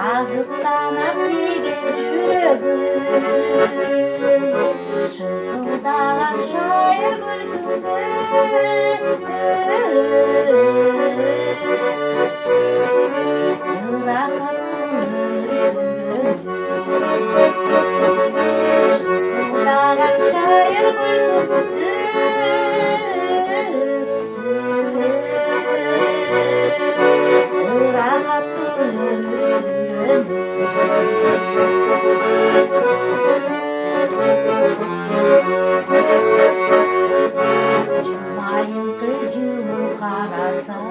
Azıklanıp nege жүрегім шыңқылдаған шайыр күлкімді рахаттың шыңқылдаған шайыр күлкімді Жұлмайыңды жұмып қарасам,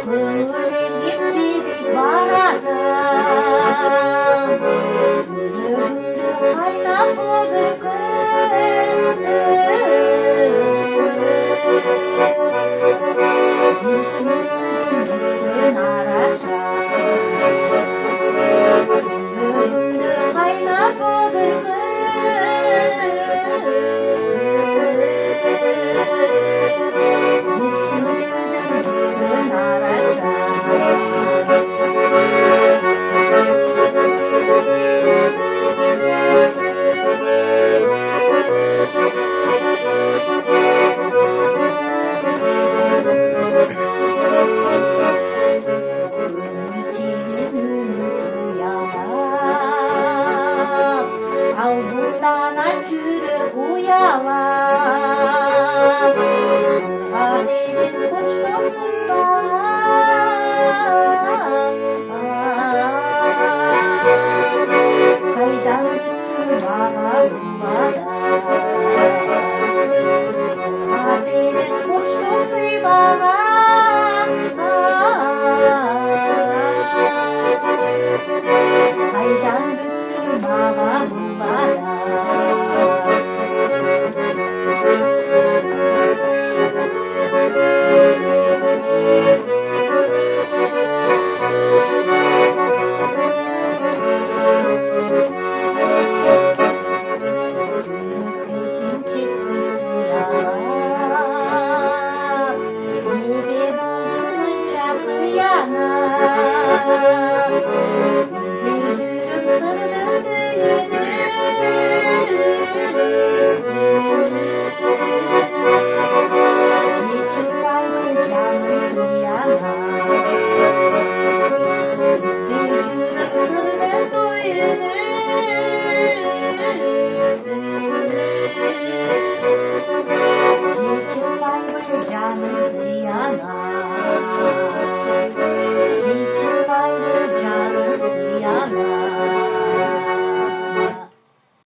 көңілім жібек барады. Жүрегімді қайнап бір күн араша. Жүрегімді қайнап бір Ал бұлданан жүрек ұялап Сырға деген қоштықсың Қайдан өтті маған ұмбада Сырға деген қоштықсың Қайдан өтті маған ұмбада Neге болдың мұнша қиянат